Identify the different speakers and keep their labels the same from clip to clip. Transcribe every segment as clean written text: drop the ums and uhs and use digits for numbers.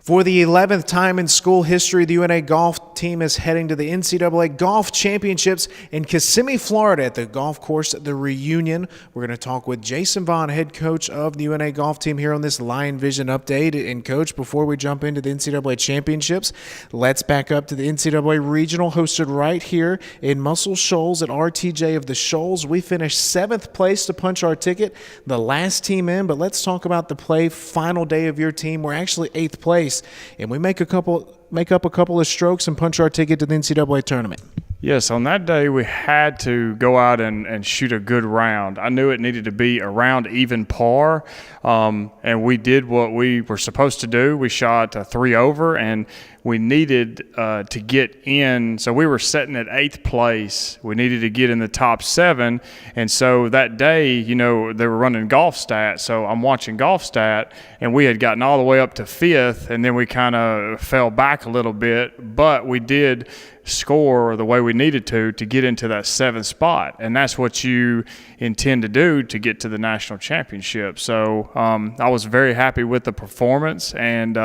Speaker 1: For the 11th time in school history, the UNA golf team is heading to the NCAA Golf Championships in Kissimmee, Florida at the golf course The Reunion. We're going to talk with Jason Vaughn, head coach of the UNA golf team, here on this Lion Vision update. And coach, before we jump into the NCAA Championships, let's back up to the NCAA Regional hosted right here in Muscle Shoals at RTJ of the Shoals. We finished 7th place to punch our ticket, the last team in, but let's talk about the final day of your team. We're actually 8th place. And we make up a couple of strokes and punch our ticket to the NCAA tournament.
Speaker 2: Yes, on that day we had to go out and shoot a good round. I knew it needed to be around even par, and we did what we were supposed to do. We shot 3 over, and we needed to get in. So we were sitting at 8th place. We needed to get in the top 7, and so that day, you know, they were running golf stat. So I'm watching golf stat, and we had gotten all the way up to 5th, and then we kind of fell back a little bit, but we did score the way we needed to get into that 7th spot, and that's what you intend to do to get to the national championship. So I was very happy with the performance, and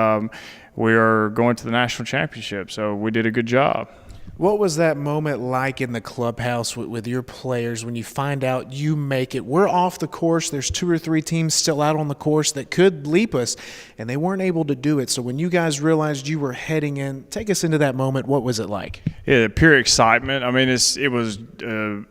Speaker 2: we are going to the national championship, so we did a good job.
Speaker 1: What was that moment like in the clubhouse with your players when you find out you make it? We're off the course. There's 2 or 3 teams still out on the course that could leap us, and they weren't able to do it. So when you guys realized you were heading in, take us into that moment. What was it like?
Speaker 2: Yeah, pure excitement. I mean, it was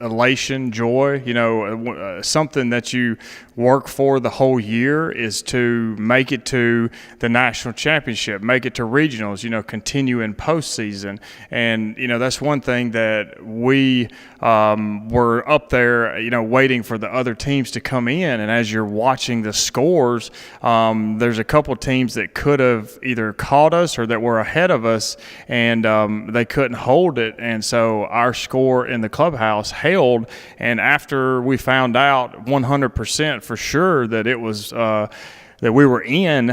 Speaker 2: elation, joy. You know, something that you work for the whole year is to make it to the national championship, make it to regionals, you know, continue in postseason. And, you know, that's one thing that we were up there, you know, waiting for the other teams to come in. And as you're watching the scores, there's a couple teams that could have either caught us or that were ahead of us, and they couldn't hold it. And so our score in the clubhouse held. And after we found out 100% for sure that it was that we were in,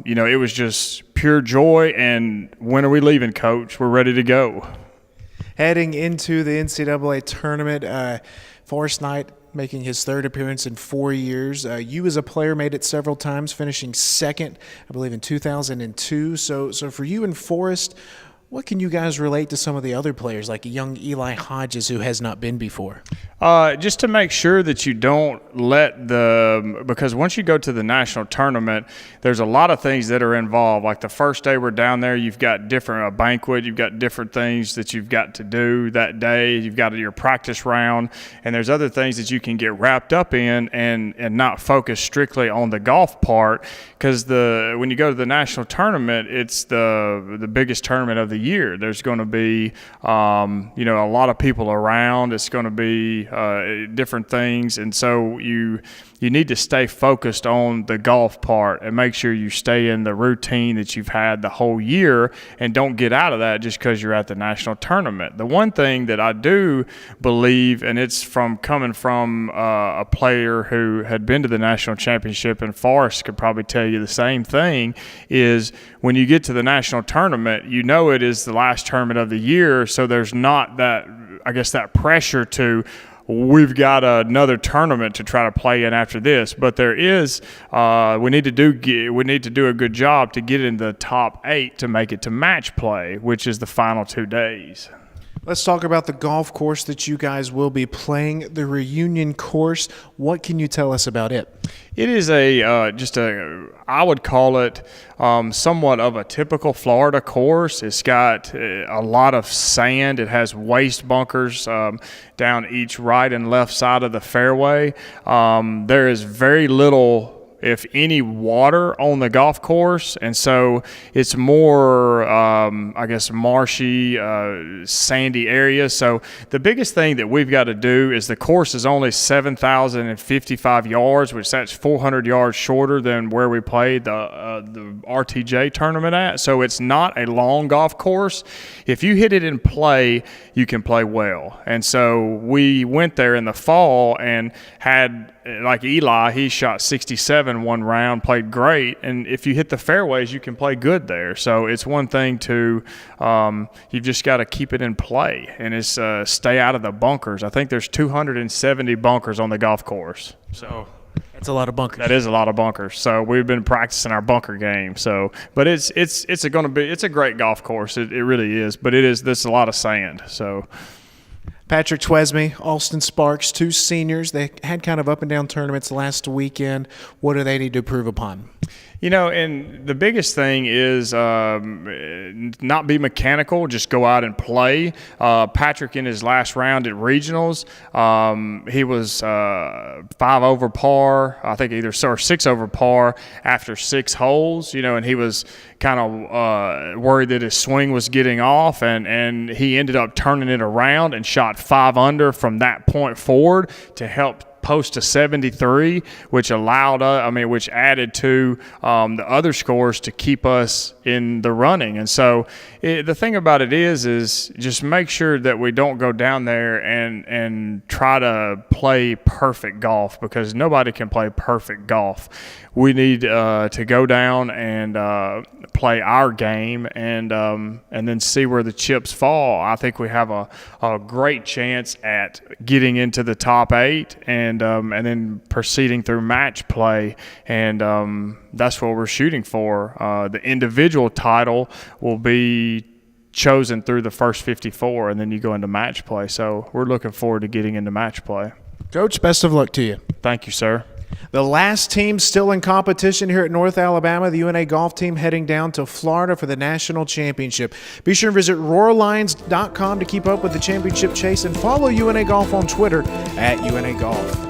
Speaker 2: you know, it was just pure joy. And when are we leaving, Coach? We're ready to go.
Speaker 1: Heading into the NCAA tournament, Forrest Knight making his 3rd appearance in 4 years. You as a player made it several times, finishing 2nd, I believe, in 2002. So for you and Forrest, what can you guys relate to some of the other players, like young Eli Hodges, who has not been before?
Speaker 2: Just to make sure that you don't because once you go to the national tournament, there's a lot of things that are involved. Like the first day we're down there, you've got a banquet, you've got different things that you've got to do that day. You've got your practice round, and there's other things that you can get wrapped up in and not focus strictly on the golf part, because when you go to the national tournament, it's the biggest tournament of the year. There's going to be you know, a lot of people around. It's going to be different things, and so you need to stay focused on the golf part and make sure you stay in the routine that you've had the whole year, and don't get out of that just because you're at the national tournament. The one thing that I do believe, and it's coming from a player who had been to the national championship, and Forrest could probably tell you the same thing, is when you get to the national tournament, you know it is the last tournament of the year, so there's not that, I guess, that pressure to, we've got another tournament to try to play in after this. But there is, we need to do a good job to get in the top 8 to make it to match play, which is the final 2 days.
Speaker 1: Let's talk about the golf course that you guys will be playing, the Reunion course. What can you tell us about it?
Speaker 2: It is I would call it somewhat of a typical Florida course. It's got a lot of sand. It has waste bunkers down each right and left side of the fairway. There is very little, if any, water on the golf course, and so it's more I guess marshy, sandy area. So the biggest thing that we've got to do is, the course is only 7,055 yards, which that's 400 yards shorter than where we played the RTJ tournament at. So it's not a long golf course. If you hit it in play, you can play well. And so we went there in the fall and had, like Eli, he shot 67 one round, played great, and if you hit the fairways, you can play good there. So it's one thing to, you've just got to keep it in play, and it's stay out of the bunkers. I think there's 270 bunkers on the golf course. So
Speaker 1: That's a lot of bunkers.
Speaker 2: That is a lot of bunkers. So we've been practicing our bunker game. So, but it's a great golf course. It really is. But there's a lot of sand. So.
Speaker 1: Patrick Twesme, Alston Sparks, two seniors. They had kind of up and down tournaments last weekend. What do they need to improve upon?
Speaker 2: And the biggest thing is not be mechanical, just go out and play. Patrick, in his last round at regionals, he was 5 over par, I think or 6 over par after 6 holes, and he was kind of worried that his swing was getting off, and he ended up turning it around and shot 5 under from that point forward to help post a 73, which which added to the other scores to keep us in the running. And so the thing about it is just make sure that we don't go down there and try to play perfect golf, because nobody can play perfect golf. We need to go down and play our game and then see where the chips fall. I think we have a great chance at getting into the top 8 and then proceeding through match play, and that's what we're shooting for. The individual title will be chosen through the first 54, and then you go into match play. So we're looking forward to getting into match play.
Speaker 1: Coach, best of luck to you.
Speaker 2: Thank you, sir.
Speaker 1: The last team still in competition here at North Alabama, the UNA golf team heading down to Florida for the national championship. Be sure to visit RoarLions.com to keep up with the championship chase and follow UNA Golf on Twitter at UNA Golf.